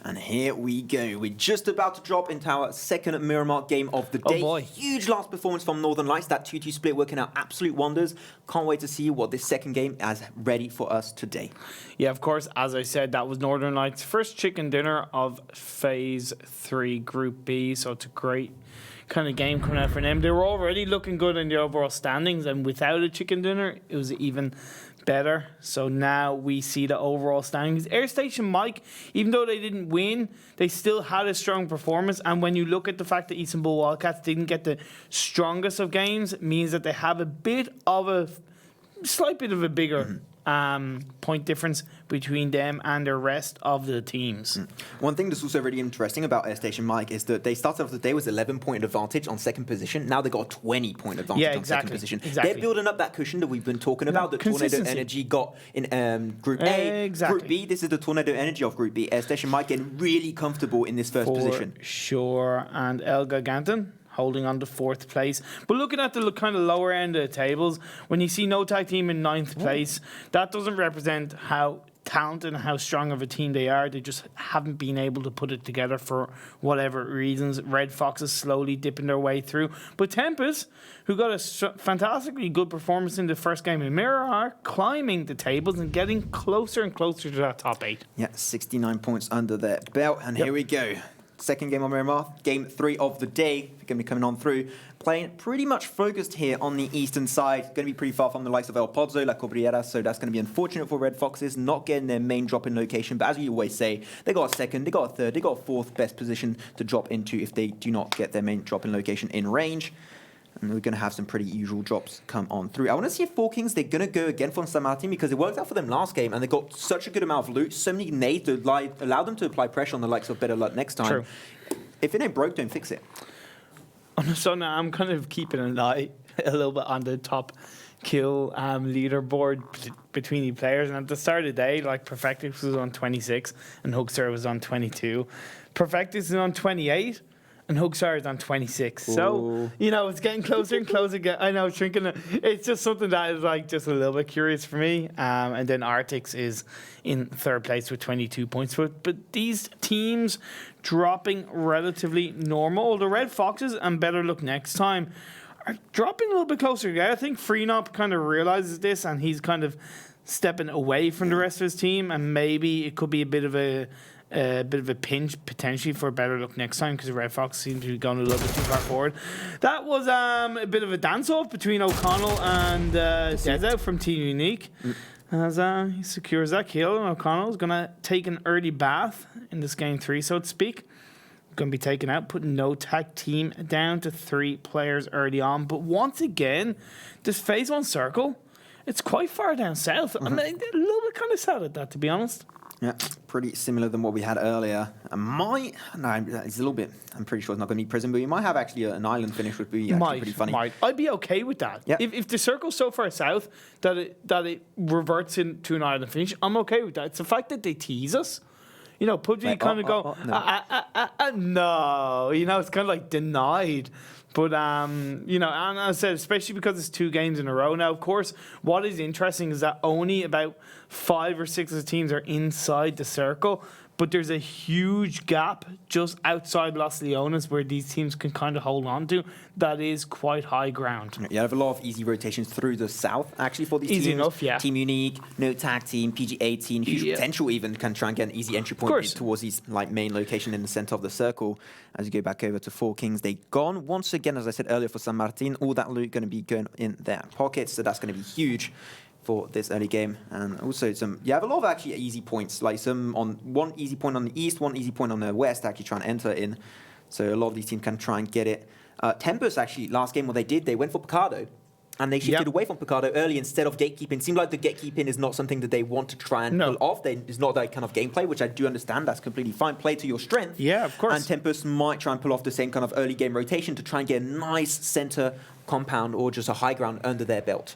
And here we go. We're just about to drop into our second Miramar game of the day. Oh boy. Huge last performance from Northern Lights. That 2-2 split working out absolute wonders. Can't wait to see what this second game has ready for us today. Yeah, of course, as I said, that was Northern Lights' first chicken dinner of Phase 3 Group B. So it's a great kind of game coming out for them. They were already looking good in the overall standings, and without a chicken dinner, it was even better. So now we see the overall standings. Airstation Mike, even though they didn't win, they still had a strong performance. And when you look at the fact that Istanbul Wildcats didn't get the strongest of games, it means that they have a slight bit of a bigger point difference between them and the rest of the teams. One thing that's also really interesting about Airstation Mike is that they started off the day with 11-point advantage on second position. Now they got a 20-point advantage on second position. Exactly. They're building up that cushion that we've been talking about, that Tornado Energy got in Group A. Exactly. Group B, this is the Tornado Energy of Group B. Airstation Mike getting really comfortable in this first position. Sure, and ELGIGANTEN holding on to fourth place. But looking at the kind of lower end of the tables, when you see No Tag Team in ninth place, that doesn't represent how talented and how strong of a team they are. They just haven't been able to put it together for whatever reasons. Red Fox is slowly dipping their way through. But Tempest, who got a fantastically good performance in the first game in Miramar, climbing the tables and getting closer and closer to that top 8. Yeah, 69 points under their belt. And here we go. Second game on Miramar, game 3 of the day. Going to be coming on through. Playing pretty much focused here on the eastern side. Going to be pretty far from the likes of El Pozo, La Cabrera, so that's going to be unfortunate for Red Foxes, not getting their main drop in location. But as we always say, they got a second, they got a third, they got a fourth best position to drop into if they do not get their main drop in location in range. And we're going to have some pretty usual drops come on through. I want to see if Four Kings, they're going to go again for San Martin, because it worked out for them last game and they got such a good amount of loot, so many nades to allow them to apply pressure on the likes of BetterLuckNxTime. True. If it ain't broke, don't fix it. So now I'm kind of keeping an eye a little bit on the top kill leaderboard between the players. And at the start of the day, like Perfectus was on 26 and Hugstar was on 22. Perfectus is on 28. And Hugstar is on 26. Ooh. So, it's getting closer and closer. I know, shrinking. It's just something that is like just a little bit curious for me. And then Artix is in third place with 22 points. But these teams dropping relatively normal. The Red Foxes and BetterLuckNxTime are dropping a little bit closer together. I think Freenop kind of realizes this and he's kind of stepping away from the rest of his team. And maybe it could be a bit of a pinch potentially for BetterLuckNxTime, because the Red Fox seems to be going a little bit too far forward. That was a bit of a dance-off between O'Connell and Jazza from Team Unique. As he secures that kill, and O'Connell is going to take an early bath in this game 3, so to speak. Going to be taken out, putting No Tag Team down to 3 players early on. But once again, this Phase 1 circle, it's quite far down south. I'm a little bit kind of sad at that, to be honest. Yeah, pretty similar than what we had earlier. It's a little bit. I'm pretty sure it's not going to be prison, but you might have actually an island finish, would be actually pretty funny. I'd be okay with that. Yeah. If the circle's so far south that it reverts into an island finish, I'm okay with that. It's the fact that they tease us. PUBG kind of go, no. It's kind of like denied. But, and as I said, especially because it's 2 games in a row. Now, of course, what is interesting is that only about 5 or 6 of the teams are inside the circle. But there's a huge gap just outside Los Leones where these teams can kind of hold on to. That is quite high ground. You have a lot of easy rotations through the south, actually, for these teams. Easy enough, yeah. Team Unique, No Tag Team, PG-18, huge potential even can try and get an easy entry point towards these main location in the center of the circle. As you go back over to Four Kings, they gone. Once again, as I said earlier, for San Martin, all that loot going to be going in their pockets, so that's going to be huge for this early game. And also you have a lot of actually easy points, like one easy point on the east, one easy point on the west, actually trying to enter in. So a lot of these teams can try and get it. Tempest actually, last game, what they went for Picardo. And they shifted away from Picardo early instead of gatekeeping. It seemed like the gatekeeping is not something that they want to try and pull off. It's not that kind of gameplay, which I do understand. That's completely fine. Play to your strength. Yeah, of course. And Tempest might try and pull off the same kind of early game rotation to try and get a nice center compound or just a high ground under their belt.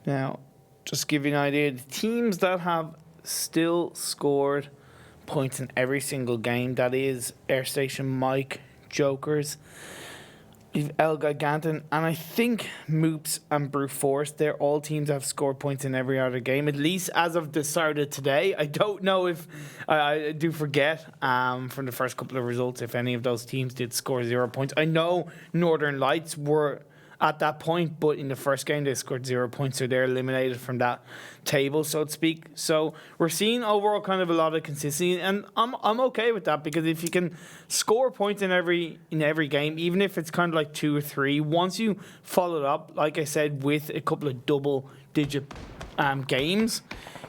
Now, just to give you an idea, the teams that have still scored points in every single game, that is Airstation Mike, Jokers, You've ELGIGANTEN, and I think MOOPHEUS and Brute Force, they're all teams that have scored points in every other game, at least as of the start of today. I don't know if, I do forget from the first couple of results if any of those teams did score 0 points. I know Northern Lights were at that point, but in the first game they scored 0 points, so they're eliminated from that table, so to speak. So we're seeing overall kind of a lot of consistency, and I'm okay with that, because if you can score points in every game, even if it's kind of like 2 or 3, once you follow it up, like I said, with a couple of double-digit games,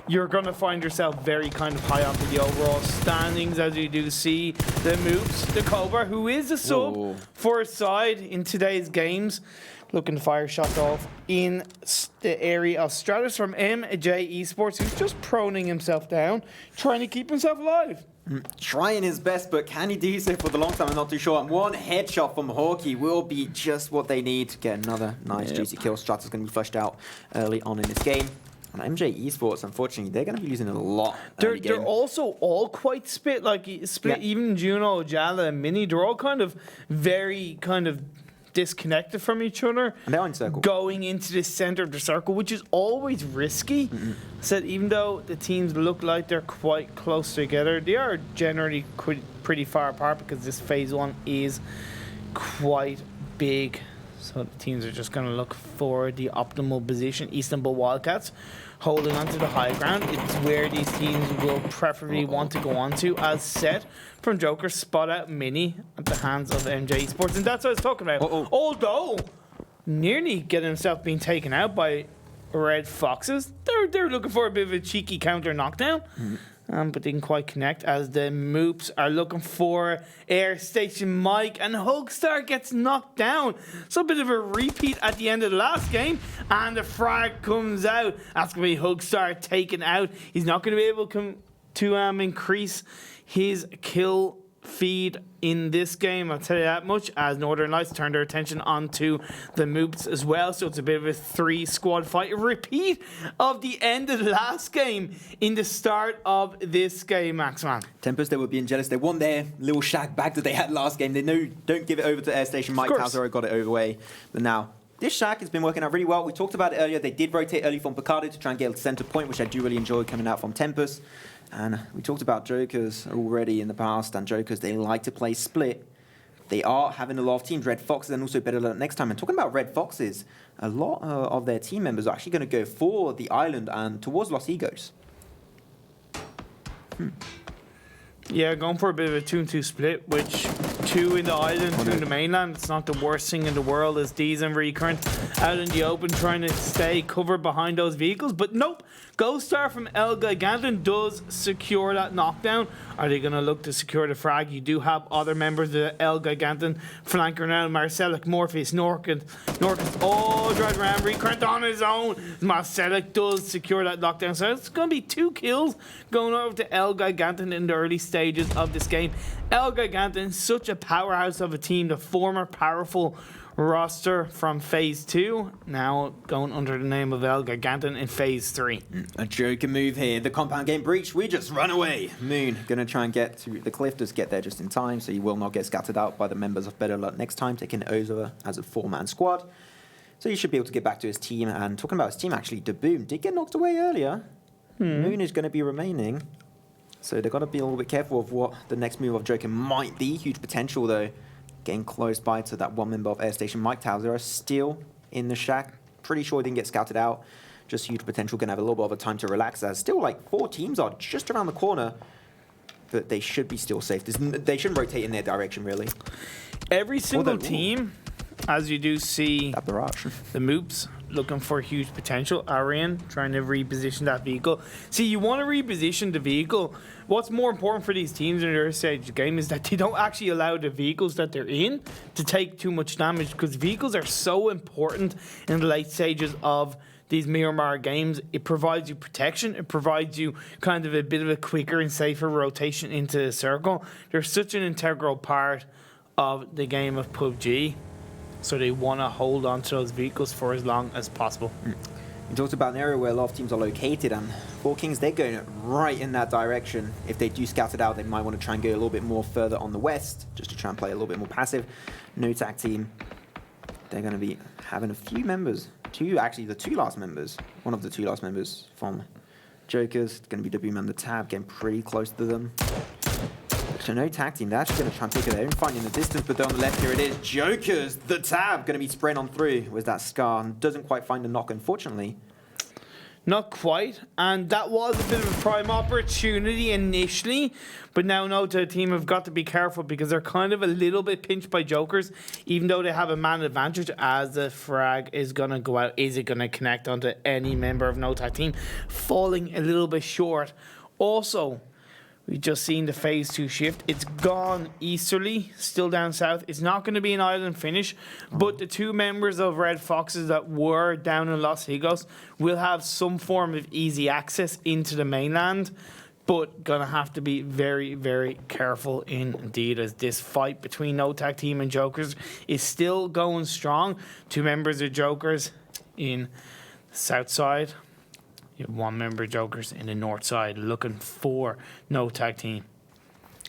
you're going to find yourself very kind of high up in the overall standings, as you do see the MOOPHEUS, the Cobra, who is a sub for a side in today's games, looking to fire shots off in the area of Stratus from MJ-Esports, who's just proning himself down, trying to keep himself alive. Trying his best, but can he do so for the long time? I'm not too sure. And one headshot from Hawkeye will be just what they need to get another nice juicy kill. Stratus is going to be flushed out early on in this game. And MJ-Esports, unfortunately, they're going to be losing a lot. They're also all quite split. Even Juno, Jazza, and Mini, they're all kind of very kind of disconnected from each other. And they're in circle. Going into the center of the circle, which is always risky. So even though the teams look like they're quite close together, they are generally pretty far apart, because this phase 1 is quite big. So the teams are just going to look for the optimal position. Istanbul Wildcats holding onto the high ground. It's where these teams will preferably want to go on to, as set from Joker. Spot out Mini at the hands of MJ-Esports. And that's what I was talking about. Although nearly getting himself being taken out by Red Foxes, they're looking for a bit of a cheeky counter knockdown. But didn't quite connect, as the MOOPHEUS are looking for Airstation Mike, and Hugstar gets knocked down. So a bit of a repeat at the end of the last game, and the frag comes out. That's going to be Hugstar taken out. He's not going to be able to increase his kill feed in this game, I'll tell you that much, as Northern Lights turned their attention onto the MOOPHEUS as well. So it's a bit of a 3-squad fight. A repeat of the end of the last game in the start of this game, Maxman. Tempest, they were being jealous. They won their little shack back that they had last game. They know, don't give it over to Airstation. Mike ToWzErA got it away. But now, this shack has been working out really well. We talked about it earlier. They did rotate early from Picardo to try and get a center point, which I do really enjoy coming out from Tempest. And we talked about Jokers already in the past, and Jokers, they like to play split. They are having a lot of teams, Red Foxes, and also BetterLuckNxTime. And talking about Red Foxes, a lot of their team members are actually going to go for the island and towards Los Egos. Yeah, going for a bit of a 2-2 split, which 2 in the island, 2 in the mainland. It's not the worst thing in the world, as D's and Recurrent out in the open trying to stay covered behind those vehicles. But nope, ghostar from ELGIGANTEN does secure that knockdown. Are they going to look to secure the frag? You do have other members of the ELGIGANTEN flanking around. Marcelek, MOORPHEUS, KnorkiS all driving around. Recurrent on his own. Marcelek does secure that knockdown. So it's going to be 2 kills going over to ELGIGANTEN in the early stages of this game. ELGIGANTEN, such a powerhouse of a team, the former powerful roster from Phase 2, now going under the name of ELGIGANTEN in Phase 3. A joker move here. The compound game breach. We just run away. Moon going to try and get to the cliff, just get there just in time, so you will not get scattered out by the members of BetterLuckNxTime, taking ToWzErA as a 4-man squad. So you should be able to get back to his team. And talking about his team, actually, Daboom did get knocked away earlier. Moon is going to be remaining. So they've got to be a little bit careful of what the next move of Joker might be. Huge potential, though. Getting close by to that one member of Airstation, Mike ToWzErA, still in the shack. Pretty sure he didn't get scouted out. Just huge potential. Going to have a little bit of a time to relax, as still like 4 teams are just around the corner. But they should be still safe. They shouldn't rotate in their direction, really. Every single team, as you do see, that barrage. The MOOPHEUS looking for huge potential. Arian trying to reposition that vehicle. See, you want to reposition the vehicle. What's more important for these teams in their stage of the game is that they don't actually allow the vehicles that they're in to take too much damage, because vehicles are so important in the late stages of these Miramar games. It provides you protection. It provides you kind of a bit of a quicker and safer rotation into the circle. They're such an integral part of the game of PUBG. So they want to hold on to those vehicles for as long as possible. You talked about an area where a lot of teams are located, and 4Kings, they're going right in that direction. If they do scout it out, they might want to try and go a little bit more further on the west, just to try and play a little bit more passive. No tag team. they're going to be having a few members. The two last members. One of the two last members from Jokers. Going to be W-Man the Tab, getting pretty close to them. So no tag team. They're actually going to try and pick it there and find in the distance, but there on the left, here it is. Jokers, the Tab, going to be spraying on through. Where's that Scar? And doesn't quite find the knock, unfortunately. Not quite, and that was a bit of a prime opportunity initially, but now No Tag Team have got to be careful because they're kind of a little bit pinched by Jokers, even though they have a man advantage as the frag is going to go out. Is it going to connect onto any member of No Tag Team? Falling a little bit short. Also, we've just seen the phase 2 shift. It's gone easterly, still down south. It's not going to be an island finish, but the two members of Red Foxes that were down in Los Higos will have some form of easy access into the mainland, but going to have to be very, very careful indeed, as this fight between No Tag Team and Jokers is still going strong. Two members of Jokers in the south side. You have one member Jokers in the north side looking for No Tag Team.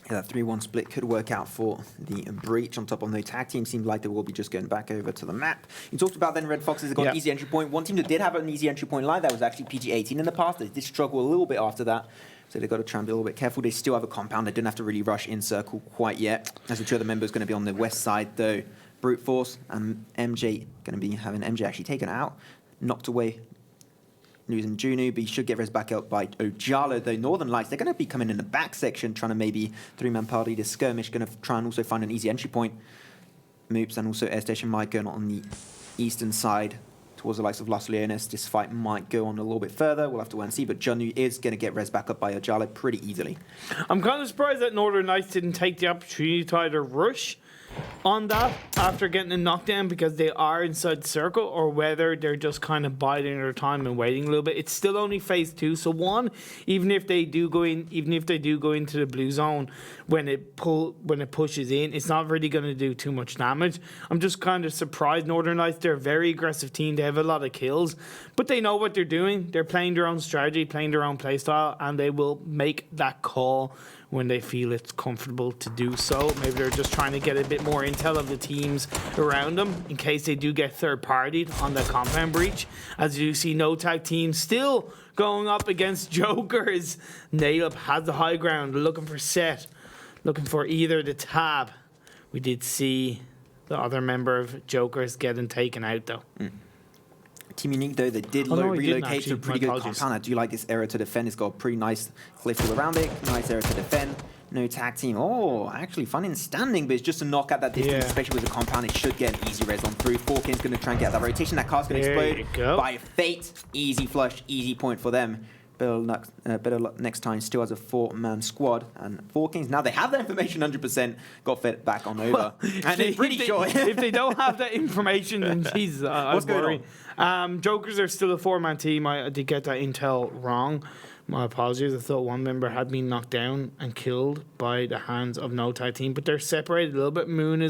Yeah, that 3-1 split could work out for the Breach. On top of No Tag Team, seems like they will be just going back over to the map. You talked about then Red Foxes have got an easy entry point. One team that did have an easy entry point like that was actually PG-18 in the past. They did struggle a little bit after that, so they've got to try and be a little bit careful. They still have a compound. They didn't have to really rush in circle quite yet. As the two other members going to be on the west side, though. Brute Force and MJ going to be having MJ actually taken out, knocked away, losing Junu, but he should get res back up by Ojalo, though Northern Lights, they're going to be coming in the back section, trying to maybe three-man party this skirmish, going to try and also find an easy entry point. Moops and also Airstation might go on the eastern side towards the likes of Los Leones. This fight might go on a little bit further. We'll have to wait and see, but Junu is going to get res back up by Ojalo pretty easily. I'm kind of surprised that Northern Lights didn't take the opportunity to either rush on that after getting a knockdown because they are inside the circle, or whether they're just kind of biding their time and waiting a little bit. It's still only phase 2, so one, even if they do go into the blue zone when it pushes in, it's not really going to do too much damage. I'm just kind of surprised. Northern Lights, they're a very aggressive team. They have a lot of kills, but they know what they're doing. They're playing their own strategy, playing their own playstyle, and they will make that call when they feel it's comfortable to do so. Maybe they're just trying to get a bit more intel of the teams around them in case they do get third-partied on the compound breach. As you see, No Tag Team still going up against Jokers. Naileup has the high ground, looking for Set, looking for either the Tab. We did see the other member of Jokers getting taken out, though. Team Unique, though, they did relocate to a pretty good compound. I do like this area to defend. It's got a pretty nice cliff all around it. Nice area to defend. No Tag Team. Oh, actually fun standing, but it's just a knock at that distance, especially with the compound. It should get an easy res on through. Forkin's going to try and get that rotation. That car's going to explode by fate. Easy flush, easy point for them. Better Luck Next Time still has a 4-man squad, and Forkins, now they have that information 100%, got fed back on over. Well, and they're pretty sure. If they don't have that information, then Jesus, what's going on? Jokers are still a 4-man team. I did get that intel wrong. My apologies. I thought one member had been knocked down and killed by the hands of No Tag Team, but they're separated a little bit. Moon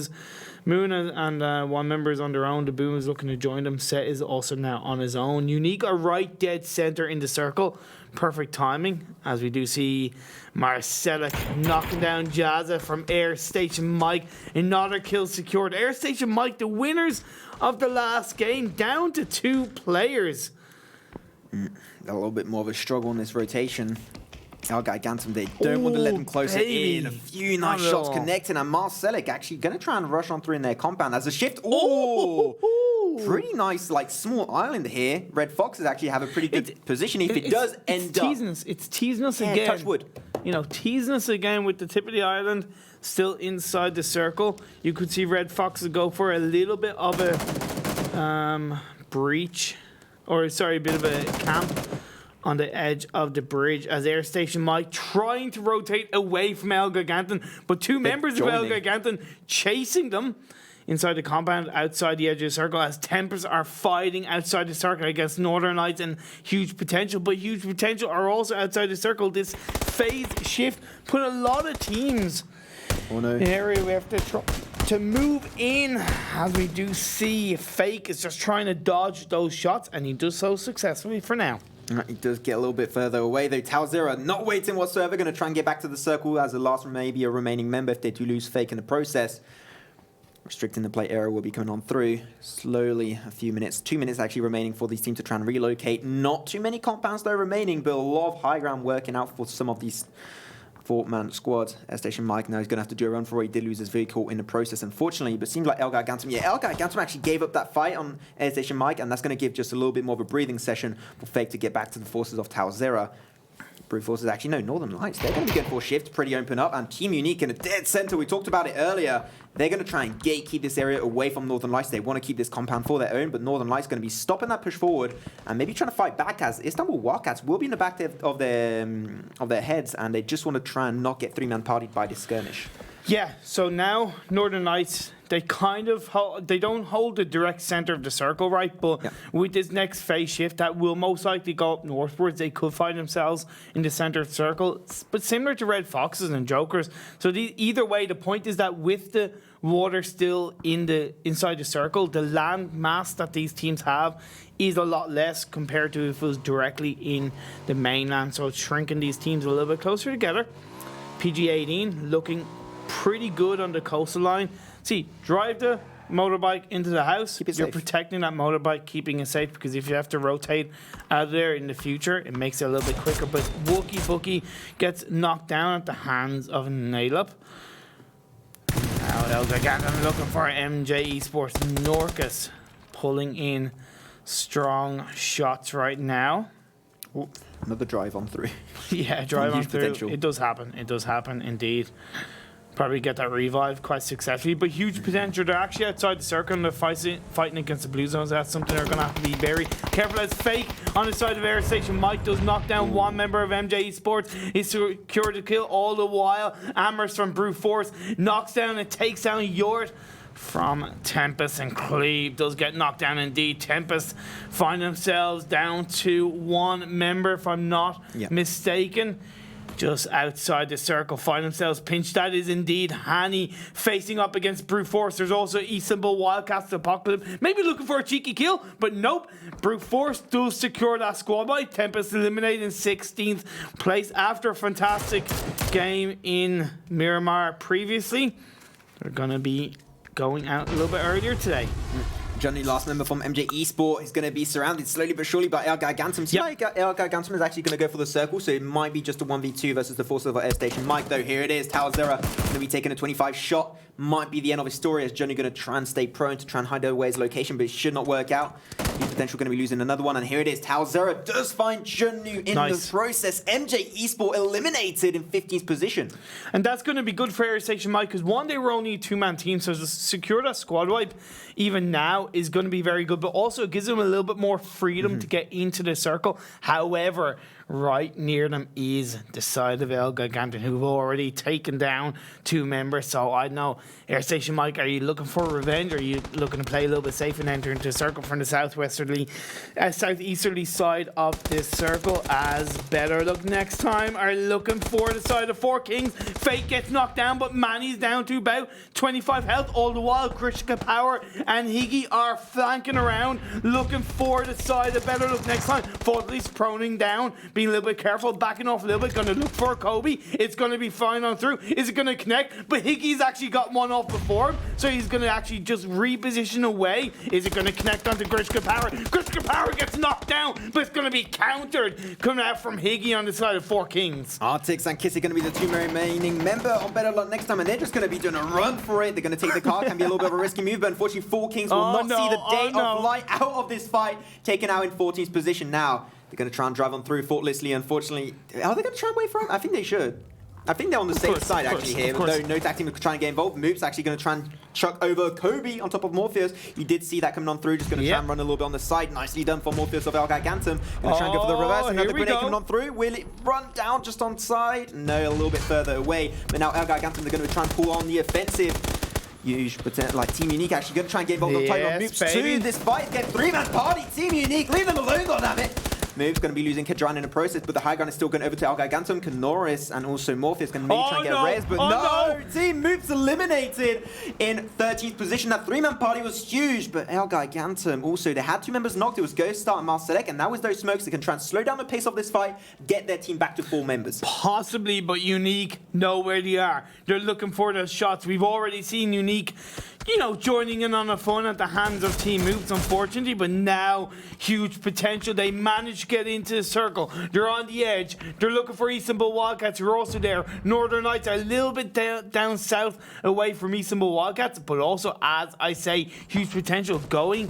and one member is on their own. The Boom is looking to join them. Set is also now on his own. Unique are right dead center in the circle. Perfect timing, as we do see Marcelek knocking down Jazza from Airstation Mike. Another kill secured. Airstation Mike, the winners of the last game, down to 2 players. A little bit more of a struggle in this rotation. ELGIGANTEN, they don't want to let them closer in. A few nice shots connecting, and Marcelek actually going to try and rush on through in their compound as a shift. Pretty nice, like, small island here. Red Foxes actually have a pretty good position if it does end up. It's teasing us again. Touch wood. You know, teasing us again with the tip of the island still inside the circle. You could see Red Foxes go for a little bit of a breach, or sorry, a bit of a camp on the edge of the bridge as Airstation Mike trying to rotate away from ELGIGANTEN, but 2 members of ELGIGANTEN chasing them inside the compound, outside the edge of the circle, as Tempers are fighting outside the circle against Northern Lights and Huge Potential, but Huge Potential are also outside the circle. This phase shift put a lot of teams in the area we have to move in, as we do see fEJK is just trying to dodge those shots, and he does so successfully for now. He does get a little bit further away, though. ToWzErA not waiting whatsoever, going to try and get back to the circle as the last maybe a remaining member if they do lose fEJK in the process. Restricting the play error will be coming on through. Slowly, a few minutes. 2 minutes actually remaining for these teams to try and relocate. Not too many compounds though remaining, but a lot of high ground working out for some of these 4-man squads. Airstation Mike now is going to have to do a run for it. He did lose his vehicle in the process, unfortunately, but seems like ELGIGANTEN. Yeah, ELGIGANTEN actually gave up that fight on Airstation Mike, and that's going to give just a little bit more of a breathing session for fake to get back to the forces of ToWzErA. Brute Forces actually, no, Northern Lights, they're going to be going for a shift, pretty open up, and Team Unique in a dead center, we talked about it earlier, they're going to try and gatekeep this area away from Northern Lights. They want to keep this compound for their own, but Northern Lights going to be stopping that push forward and maybe trying to fight back, as Istanbul Wildcats will be in the back of their heads, and they just want to try and not get 3-man partied by this skirmish. Yeah, so now Northern Lights, they kind of they don't hold the direct center of the circle, right? But with this next phase shift, that will most likely go up northwards. They could find themselves in the center of the circle, but similar to Red Foxes and Jokers. So either way, the point is that with the water still inside the circle, the land mass that these teams have is a lot less compared to if it was directly in the mainland. So it's shrinking these teams a little bit closer together. PG-18 looking pretty good on the coastal line. See, drive the motorbike into the house. You're protecting that motorbike, keeping it safe, because if you have to rotate out of there in the future, it makes it a little bit quicker. But Wookie Bookie gets knocked down at the hands of Nalop. Now ELGIGANTEN looking for MJ-Esports. KnorkiS pulling in strong shots right now. Ooh, another drive on through. Yeah, drive on through. Potential. It does happen. It does happen indeed. Probably get that revive quite successfully, but huge potential. They're actually outside the circle and they're fighting against the blue zones. That's something they're going to have to be very careful as. Fake on the side of Airstation Mike does knock down one member of MJ-Esports. He's secured the kill all the while. AmerouuS from Brute Force knocks down and takes down Yort from Tempest, and Cleve does get knocked down indeed. Tempest find themselves down to one member, if I'm not mistaken. Just outside the circle, find themselves pinched. That is indeed Hani facing up against Brute Force. There's also Istanbul Wildcats Apocalypse, maybe looking for a cheeky kill, but nope. Brute Force does secure that squad by. Tempest eliminated in 16th place after a fantastic game in Miramar previously. They're going to be going out a little bit earlier today. Johnny, last member from MJ-Esports, is going to be surrounded slowly but surely by ELGIGANTEN. So ELGIGANTEN is actually going to go for the circle, so it might be just a 1v2 versus the force of Airstation Mike, though. Here it is, ToWzErA going to be taking a 25 shot. Might be the end of his story, as Johnny going to try and stay prone to try and hide away his location, but it should not work out. He's potentially going to be losing another one, and here it is. ToWzErA does find Johnny in the process. MJ-Esports eliminated in 15th position. And that's going to be good for Airstation Mike, because one, they were only a 2-man team, so to secure that squad wipe even now is going to be very good, but also it gives them a little bit more freedom to get into the circle. However, right near them is the side of ELGIGANTEN, who've already taken down 2 members. So I know, Airstation Mike, are you looking for revenge, or are you looking to play a little bit safe and enter into a circle from the southeasterly side of this circle, as BetterLuckNxTime are looking for the side of 4 Kings. Fake gets knocked down, but Manny's down to about 25 health. All the while, GRISHKAPOWER and Higgy are flanking around, looking for the side of BetterLuckNxTime. Faultlessly proning down, being a little bit careful, backing off a little bit, going to look for Kobe. It's going to be fine on through. Is it going to connect? But Higgy's actually got one off before him, so he's going to actually just reposition away. Is it going to connect onto GRISHKAPOWER? GRISHKAPOWER gets knocked down, but it's going to be countered coming out from Higgy on the side of 4 Kings. Artix and KissY are going to be the 2 remaining member on BetterLuckNxTime, and they're just going to be doing a run for it. They're going to take the car. Can be a little bit of a risky move, but unfortunately 4 Kings will not see the day of light out of this fight. Taken out in 14th position now. They're going to try and drive on through Faultlessly. Unfortunately, are they going to try and wait for him? I think they should. I think they're on the safe side actually here. No tag team trying to get involved. MOORPHEUS actually going to try and chuck over Kobe on top of Morpheus. You did see that coming on through. Just going to try and run a little bit on the side. Nicely done for Morpheus of ELGIGANTEN. Going to try and go for the reverse. Another grenade coming on through. Will it run down just on side? No, a little bit further away. But now ELGIGANTEN, they're going to try and pull on the offensive. Huge, but like Team Unique actually going to try and get involved on title of MOORPHEUS too. This fight, get 3-man party. Team Unique, leave them alone, goddammit. MOORPHEUS going to be losing Kedran in the process, but the high ground is still going over to ELGIGANTEN. KnorkiS and also Morpheus going to maybe try and get a res, but no! Team MOORPHEUS eliminated in 13th position. That 3-man party was huge, but ELGIGANTEN also, they had 2 members knocked. It was ghostar and Marcelek, and that was those smokes that can try and slow down the pace of this fight, get their team back to 4 members. Possibly, but Unique know where they are. They're looking for those shots. We've already seen Unique you know, joining in on the fun at the hands of Team MOOPHEUS, unfortunately, but now huge potential. They managed to get into the circle. They're on the edge. They're looking for Istanbul Wildcats, who are also there. Northern Lights are a little bit down south away from Istanbul Wildcats, but also, as I say, huge potential going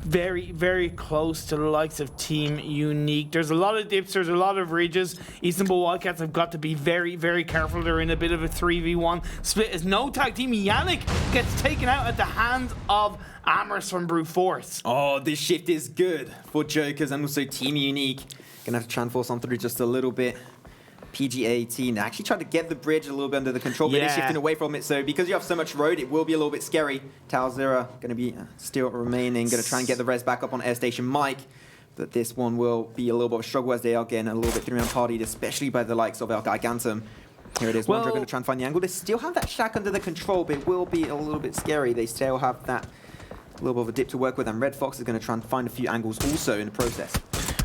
very, very close to the likes of Team Unique. There's a lot of dips, there's a lot of ridges. Istanbul Wildcats have got to be very, very careful. They're in a bit of a 3v1 split as no tag team. Yannick gets taken out at the hands of AmerouuS from Brute Force. Oh, this shift is good for Jokers and also Team Unique. Gonna have to transforce on through just a little bit. PG-18, they actually tried to get the bridge a little bit under the control, but they're shifting away from it. So because you have so much road, it will be a little bit scary. ToWzErA going to be still remaining, going to try and get the res back up on Airstation Mike. But this one will be a little bit of a struggle as they are getting a little bit three-man partied, especially by the likes of ELGIGANTEN. Here it is, Wonder going to try and find the angle. They still have that shack under the control, but it will be a little bit scary. They still have that little bit of a dip to work with, and Red Fox is going to try and find a few angles also in the process.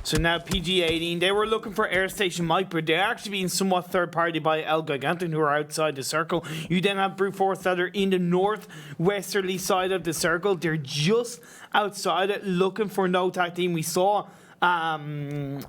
So now PG-18, they were looking for Airstation Mike, but they're actually being somewhat third-party by ELGIGANTEN, who are outside the circle. You then have Brute Force that are in the northwesterly side of the circle. They're just outside it, looking for no tag team. We saw one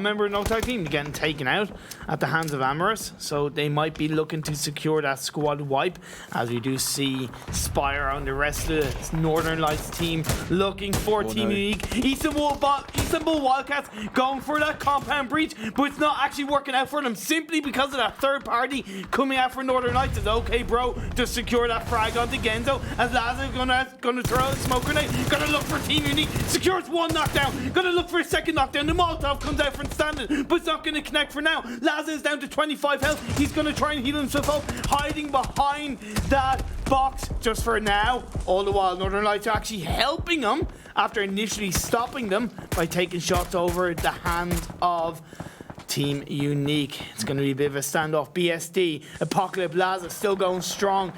member of no tag team getting taken out at the hands of AmerouuS, so they might be looking to secure that squad wipe, as we do see Spire on the rest of the Northern Lights team looking for Team Unique. Istanbul Wildcats going for that compound breach, but it's not actually working out for them simply because of that third party coming out for Northern Lights. It's okay, bro, to secure that frag onto Genzo, as Laza gonna throw a smoke grenade, gonna look for Team Unique, secures one knockdown, gonna look for a second knockdown. The Molotov comes out from standing, but it's not gonna connect for now. Laza is down to 25 health. He's gonna try and heal himself up, hiding behind that box just for now. All the while, Northern Lights are actually helping them after initially stopping them by taking shots over the hands of Team Unique. It's going to be a bit of a standoff. BSD, Apocalypse Laza still going strong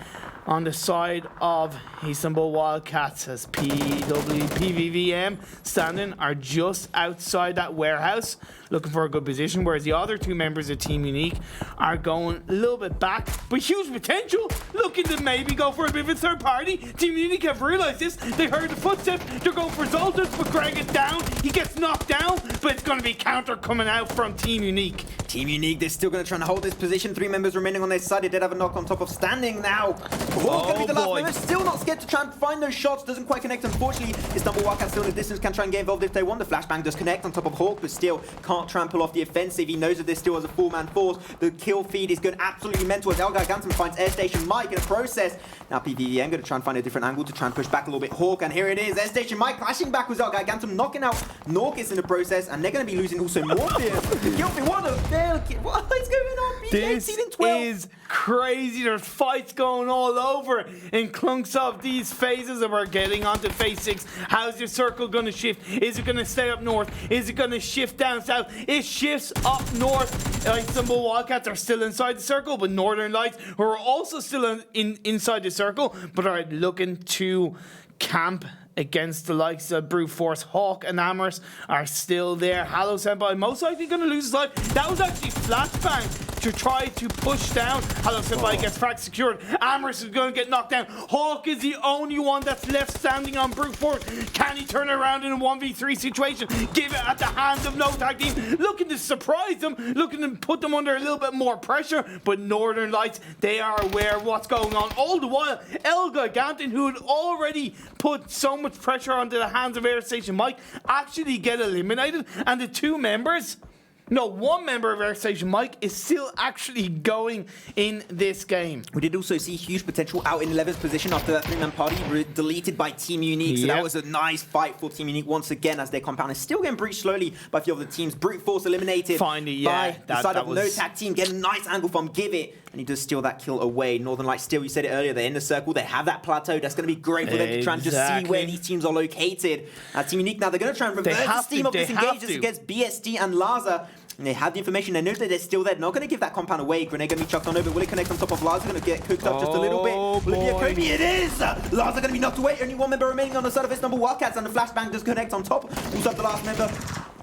on the side of Istanbul Wildcats, as PVVM standing are just outside that warehouse looking for a good position, whereas the other two members of Team Unique are going a little bit back, but huge potential, looking to maybe go for a bit of a third party. Team Unique have realized this. They heard the footsteps. They're going for Zoltans, but Greg is down. He gets knocked down, but it's going to be counter coming out from Team Unique. Team Unique, they're still going to try and hold this position. 3 members remaining on their side. They did have a knock on top of standing now. Going to be the last member. Still not scared to try and find those shots. Doesn't quite connect, unfortunately. Istanbul Wildcats still in the distance. Can try and get involved if they want. The flashbang does connect on top of Hawk, but still can't trample off the offensive. He knows that this still has a 4-man force. The kill feed is going absolutely mental as ELGIGANTEN finds Airstation Mike in a process. Now PVVM going to try and find a different angle to try and push back a little bit. Hawk, and here it is. Airstation Mike clashing back with ELGIGANTEN, knocking out KnorkiS in the process, and they're going to be losing also MOORPHEUS. What a fail. What is going on? This is crazy. There's fights going all over in clunks of these phases, and we're getting onto phase 6. How's your circle going to shift? Is it going to stay up north? Is it going to shift down south? It shifts up north. Istanbul Wildcats are still inside the circle, but Northern Lights, who are also still inside the circle, but are looking to camp against the likes of Brute Force. Hawk and AmerouuS are still there. HalloSenpai most likely going to lose his life. That was actually flashbang to try to push down. HalloSenpai gets frag secured. AmerouuS is going to get knocked down. Hawk is the only one that's left standing on Brute Force. Can he turn around in a 1v3 situation? Give it at the hands of no tag team. Looking to surprise them, looking to put them under a little bit more pressure, but Northern Lights, they are aware of what's going on. All the while, ELGIGANTEN, who had already put so much pressure onto the hands of Airstation Mike, actually get eliminated, and the one member of Airstation Mike is still actually going in this game. We did also see huge potential out in 11th position after that 3-man party deleted by Team Unique. So that was a nice fight for Team Unique once again, as their compound is still getting breached slowly by a few of the teams. Brute Force eliminated finally, by the side of no tag team. Get a nice angle from Give It, and he does steal that kill away. Northern Lights still, you said it earlier, they're in the circle. They have that plateau. That's going to be great for them to try and just see where these teams are located. Team Unique now, they're going to try and reverse the steam of this engagement against BSD and Laza. And they have the information. They know that they're still there. Not going to give that compound away. Grenade going to be chucked on over. Will it connect on top of Laza? Going to get cooked up just a little bit. Will it be a Kobe? It is! Laza going to be knocked away. Only 1 member remaining on the side of Istanbul Wildcats, and the flashbang does connect on top. Who's up the last member?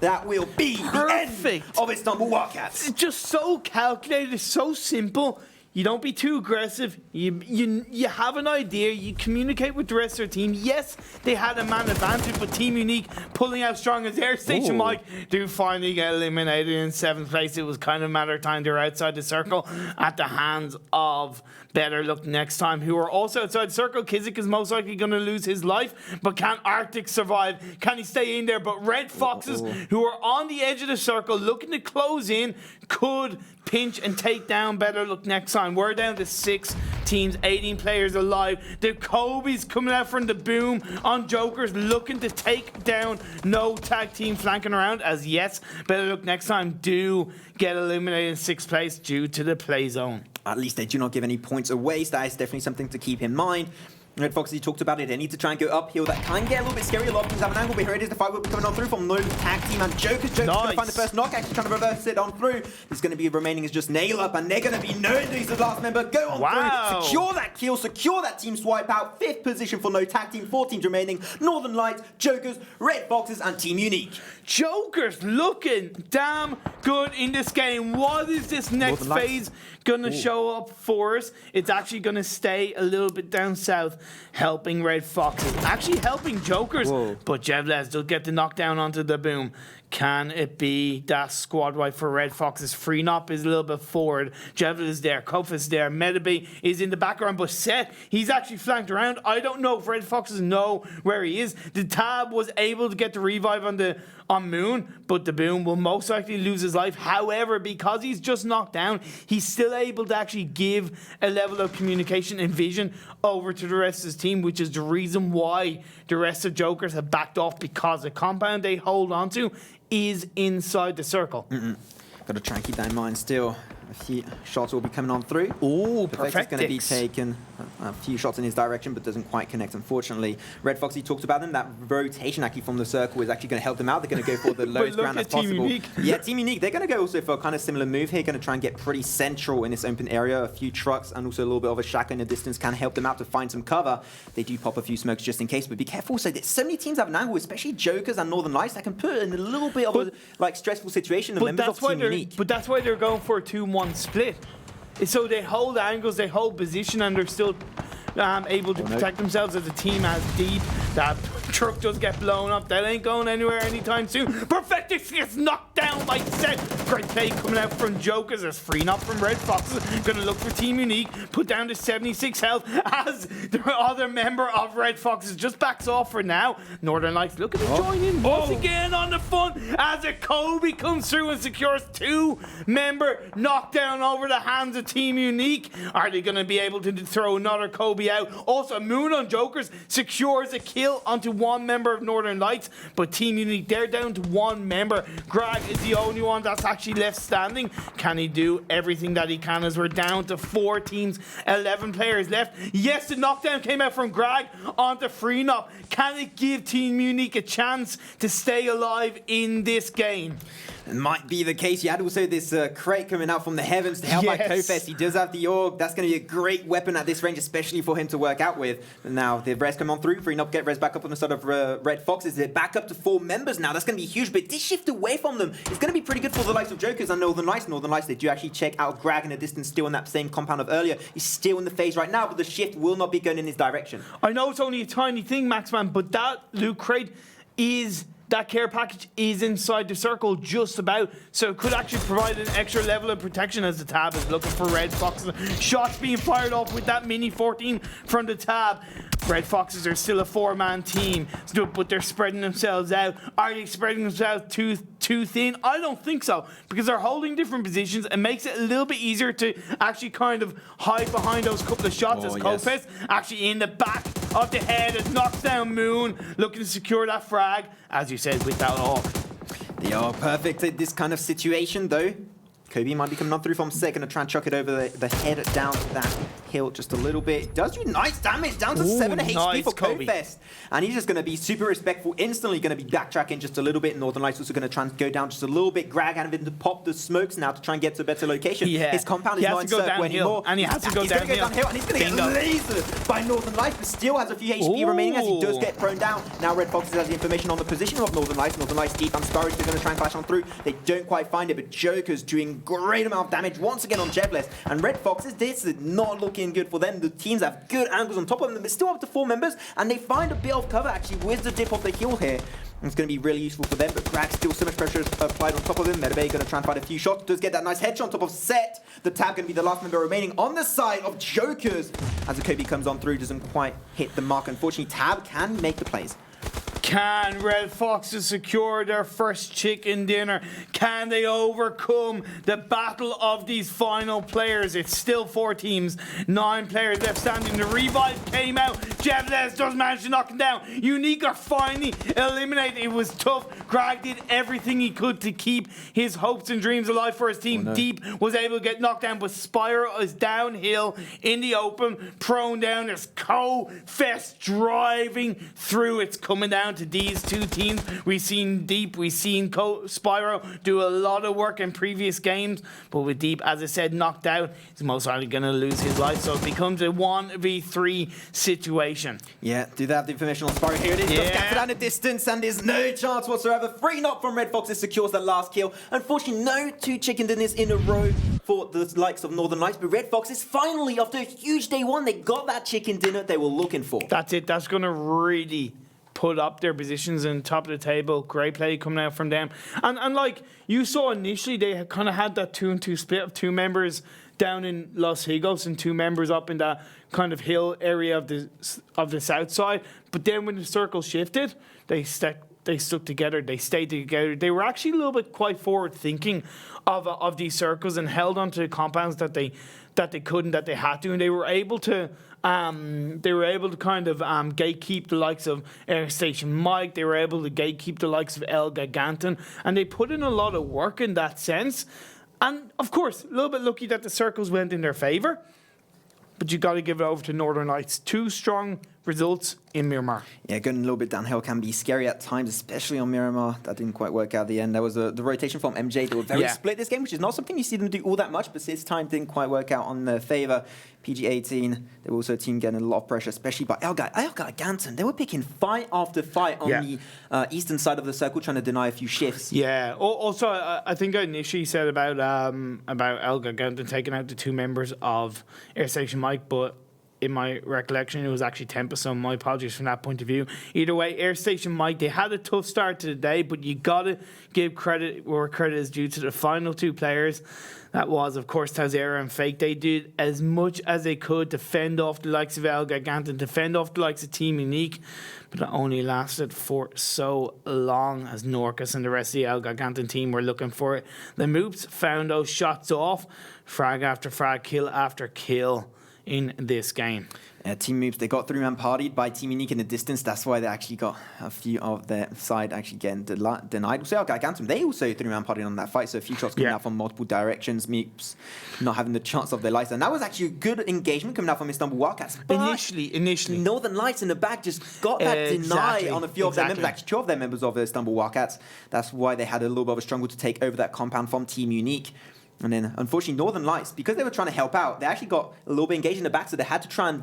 That will be the end of Istanbul Wildcats. It's just so calculated. It's so simple. You don't be too aggressive. You have an idea. You communicate with the rest of their team. Yes, they had a man advantage, but Team Unique pulling out strong as Airstation might do finally get eliminated in 7th place. It was kind of a matter of time. They were outside the circle at the hands of BetterLuckNxTime, who are also outside the circle. Kizik is most likely going to lose his life, but can Arctic survive? Can he stay in there? But Red Foxes, who are on the edge of the circle, looking to close in, could pinch and take down BetterLuckNxTime. We're down to 6 teams, 18 players alive. The Kobe's coming out from the boom on Jokers, looking to take down no tag team flanking around, as yes, BetterLuckNxTime do get eliminated in 6th place due to the play zone. At least they do not give any points away, so that is definitely something to keep in mind. Red Fox, you talked about it. They need to try and go uphill. That can get a little bit scary. A lot of teams have an angle, but here it is. The fight will be coming on through from no tag team and Joker's going to find the first knock. Actually trying to reverse it on through. It's going to be remaining is just Nail Up, and they're going to be knowing these the last member. Go on through. Secure that kill. Secure that team swipe out. 5th position for no tag team. 4 teams remaining. Northern Lights, Jokers, Red Foxes, and Team Unique. Jokers looking damn good in this game. What is this next phase going to show up for us? It's actually going to stay a little bit down south, helping Red Foxes, actually helping Jokers. But Jevles does get the knockdown onto the boom. Can it be that squad wipe for Red Foxes? Freenop is a little bit forward. Jevles is there. Kof is there. Metabay is in the background. But Seth, he's actually flanked around. I don't know if Red Foxes know where he is. The Tab was able to get the revive on Moon, but the Boom will most likely lose his life. However, because he's just knocked down, he's still able to actually give a level of communication and vision over to the rest of his team, which is the reason why the rest of Jokers have backed off, because the compound they hold onto is inside the circle. Got to try and keep that in mind still. A few shots will be coming on through. Oh, perfect. Going to be taken a few shots in his direction, but doesn't quite connect, unfortunately. Red Fox, he talked about them. That rotation actually from the circle is actually going to help them out. They're going to go for the lowest ground as possible. Yeah, Team Unique. They're going to go also for a kind of similar move here. Going to try and get pretty central in this open area. A few trucks and also a little bit of a shack in the distance can help them out to find some cover. They do pop a few smokes just in case, but be careful. So so many teams have an angle, especially Jokers and Northern Lights, that can put in a little bit of a stressful situation. The members of Team Unique. But that's why they're going for a 2-1 split. So they hold angles, they hold position, and they're still able to protect themselves as a team as deep. That truck does get blown up. That ain't going anywhere anytime soon. Perfectix gets knocked down by Seth. Great play coming out from Jokers. There's Freenop from Red Foxes. Gonna look for Team Unique. Put down to 76 health as the other member of Red Foxes just backs off for now. Northern Lights looking to join in once again on the fun as a Kobe comes through and secures 2-member knockdown over the hands of Team Unique. Are they gonna be able to throw another Kobe out? Also, Moon on Jokers secures a kill onto 1 member of Northern Lights, but Team Unique, they're down to 1 member. Greg is the only one that's actually left standing. Can he do everything that he can as we're down to 4 teams, 11 players left? Yes, the knockdown came out from Greg onto Freenop. Can it give Team Unique a chance to stay alive in this game? It might be the case. You had also this crate coming out from the heavens to help out KofES. He does have the org. That's going to be a great weapon at this range, especially for him to work out with. And now the res come on through. Freenop get res back up on the side of Red Foxes. They're back up to 4 members now. That's going to be huge. But this shift away from them is going to be pretty good for the likes of Jokers and Northern Lights. Northern Lights, they do actually check out Greg in the distance, still in that same compound of earlier. He's still in the phase right now, but the shift will not be going in his direction. I know it's only a tiny thing, Maxman, but that loot crate is... That care package is inside the circle just about, so it could actually provide an extra level of protection as the Tab is looking for Red Foxes. Shots being fired off with that Mini 14 from the Tab. Red Foxes are still a 4-man team, but they're spreading themselves out. Are they spreading themselves too thin? I don't think so, because they're holding different positions. It makes it a little bit easier to actually kind of hide behind those couple of shots as KofES actually in the back of the head as knocks down Moon, looking to secure that frag, as you said, with that AUG. They are perfect at this kind of situation, though. Kobe might be coming on through from sec, gonna try and chuck it over the head down that hill just a little bit. It does do nice damage, down to 7 HP for KofES. And he's just gonna be super respectful, instantly gonna be backtracking just a little bit. Northern Lights also gonna try and go down just a little bit. Greg having to pop the smokes now to try and get to a better location. His compound is not in circle anymore. And he has to go downhill. And he's gonna get lasered by Northern Lights, but still has a few HP remaining as he does get thrown down. Now Red Foxes has the information on the position of Northern Lights. Northern Lights deep and Sparrows, they're gonna try and flash on through. They don't quite find it, but Joker's doing great amount of damage once again on Jevless. And Red Foxes, this is not looking good for them. The teams have good angles on top of them. They're still up to 4 members, and they find a bit of cover actually with the dip of the heal here. It's going to be really useful for them, but Grag still so much pressure applied on top of him. MetaBay going to try and find a few shots. Does get that nice headshot on top of Set. The Tab going to be the last member remaining on the side of Jokers. As the Kobe comes on through, doesn't quite hit the mark. Unfortunately, Tab can make the plays. Can Red Foxes secure their first chicken dinner? Can they overcome the battle of these final players? It's still 4 teams, 9 players left standing. The revive came out. Jevless does manage to knock him down. Unique are finally eliminated. It was tough. Greg did everything he could to keep his hopes and dreams alive for his team. Oh, no. Deep was able to get knocked down, but Spyro is downhill in the open, prone down. There's Co-Fest driving through. It's coming down to these 2 teams. We've seen Deep, we've seen Spyro do a lot of work in previous games, but with Deep, as I said, knocked out, he's most likely going to lose his life, so it becomes a 1v3 situation. Yeah, do they have the information on Spyro? Here it is, just scattered down the distance, and there's no chance whatsoever. 3 knock from Red Foxes secures the last kill. Unfortunately, no 2 chicken dinners in a row for the likes of Northern Lights, but Red Foxes finally, after a huge day 1, they got that chicken dinner they were looking for. That's it. That's going to really put up their positions in top of the table. Great play coming out from them. And like you saw initially, they kind of had that 2-2 split of 2 members down in Los Higos and 2 members up in that kind of hill area of the south side. But then when the circle shifted, they stuck together. They stayed together. They were actually a little bit quite forward thinking of these circles and held onto the compounds that they couldn't, that they had to, and they were able to kind of gatekeep the likes of Airstation Mike. They were able to gatekeep the likes of ELGIGANTEN, and they put in a lot of work in that sense. And of course, a little bit lucky that the circles went in their favor, but you got to give it over to Northern Lights. 2 strong results in Miramar. Yeah, going a little bit downhill can be scary at times, especially on Miramar. That didn't quite work out at the end. There was the rotation from MJ. They were very split this game, which is not something you see them do all that much, but this time didn't quite work out on their favor. PG-18, they were also a team getting a lot of pressure, especially by ELGIGANTEN. They were picking fight after fight on the eastern side of the circle, trying to deny a few shifts. Yeah. Also, I think I initially said about ELGIGANTEN taking out the 2 members of Airstation Mike, but in my recollection, it was actually Tempa, so my apologies from that point of view. Either way, Airstation Mike, they had a tough start to the day, but you got to give credit where credit is due to the final 2 players. That was, of course, ToWzErA and fEJK. They did as much as they could to fend off the likes of ELGIGANTEN, to fend off the likes of Team Unique, but it only lasted for so long as KnorkiS and the rest of the ELGIGANTEN team were looking for it. The MOOPHEUS found those shots off, frag after frag, kill after kill in this game. Team MOOPHEUS, they got 3-man partied by Team Unique in the distance. That's why they actually got a few of their side actually getting denied. So ELGIGANTEN, they also 3-man partied on that fight, so a few shots coming out from multiple directions. MOOPHEUS not having the chance of their life. And that was actually a good engagement coming out from Istanbul Wildcats. Initially. Northern Lights in the back just got that deny on a few of their members, actually 2 of their members of the Istanbul Wildcats. That's why they had a little bit of a struggle to take over that compound from Team Unique. And then, unfortunately, Northern Lights, because they were trying to help out, they actually got a little bit engaged in the back, so they had to try and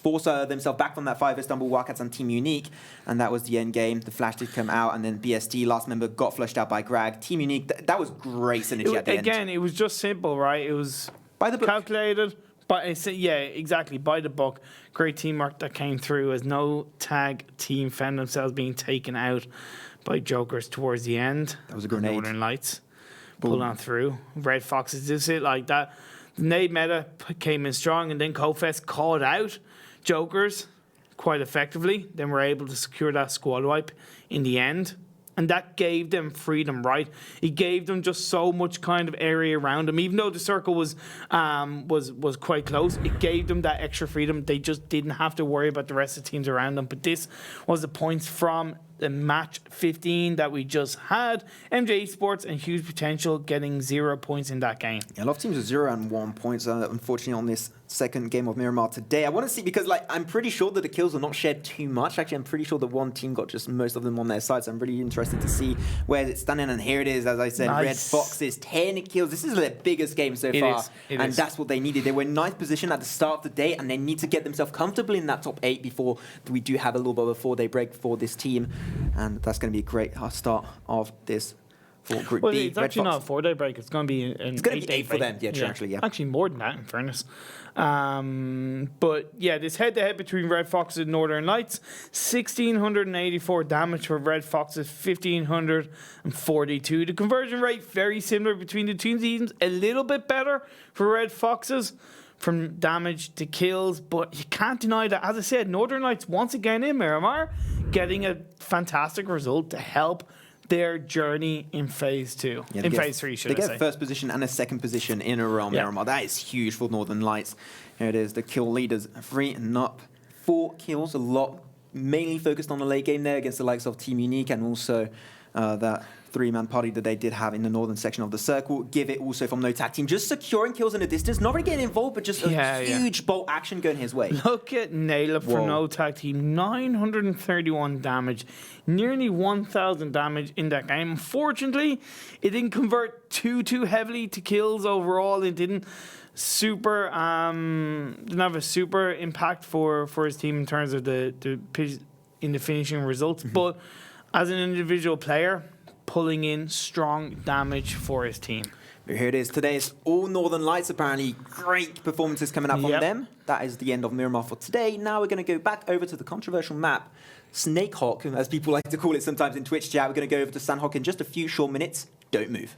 force themselves back from that 5 Istanbul Wildcats and Team Unique, and that was the end game. The flash did come out, and then BSD, last member, got flushed out by Grag. Team Unique, that was great synergy at the end. Again, it was just simple, right? It was by the book. Calculated. Exactly, by the book. Great teamwork that came through as no tag team found themselves being taken out by Jokers towards the end. That was a grenade. Northern Lights pull on through. Red Foxes did it like that. The nade meta came in strong, and then Co-Fest called out Jokers quite effectively. Then we're able to secure that squad wipe in the end. And that gave them freedom, right? It gave them just so much kind of area around them. Even though the circle was quite close, it gave them that extra freedom. They just didn't have to worry about the rest of the teams around them. But this was the points from the match 15 that we just had. MJ-Esports and Huge Potential getting 0 points in that game. Yeah, a lot of teams are 0 and 1 points, unfortunately, on this second game of Miramar today. I want to see, because I'm pretty sure that the kills are not shared too much. Actually, I'm pretty sure that one team got just most of them on their side, so I'm really interested to see where it's standing. And here it is, as I said, Red Foxes, 10 kills. This is their biggest game so far, and that's what they needed. They were in ninth position at the start of the day, and they need to get themselves comfortably in that top 8 before we do have a little bit of a 4-day break for this team, and that's going to be a great start of this for Group Well, B. it's actually not a 4-day break. It's going to be an It's going to be 8-day 8 for break. them. Yeah, true, actually, yeah. Actually, more than that, in fairness. But yeah, this head-to-head between Red Foxes and Northern Lights, 1,684 damage for Red Foxes, 1,542. The conversion rate very similar between the two teams, a little bit better for Red Foxes from damage to kills, but you can't deny that, as I said, Northern Lights once again in Miramar getting a fantastic result to help their journey in phase 2. Yeah, in phase 3, should I say. They get first position and a second position in a row, Miramar. That is huge for Northern Lights. Here it is, the kill leaders, 3 and up. 4 kills, a lot, mainly focused on the late game there against the likes of Team Unique and also that 3-man party that they did have in the northern section of the circle. Give it also from No Tag Team, just securing kills in the distance, not really getting involved, but just a huge bolt action going his way. Look at Nailed from No Tag Team, 931 damage, nearly 1,000 damage in that game. Unfortunately, it didn't convert too heavily to kills overall. It didn't have a super impact for his team in terms of the finishing results, but as an individual player, pulling in strong damage for his team. Here it is. Today is all Northern Lights. Apparently, great performances coming up from them. That is the end of Miramar for today. Now we're going to go back over to the controversial map, Snakehawk, as people like to call it sometimes in Twitch chat. We're going to go over to Sandhawk in just a few short minutes. Don't move.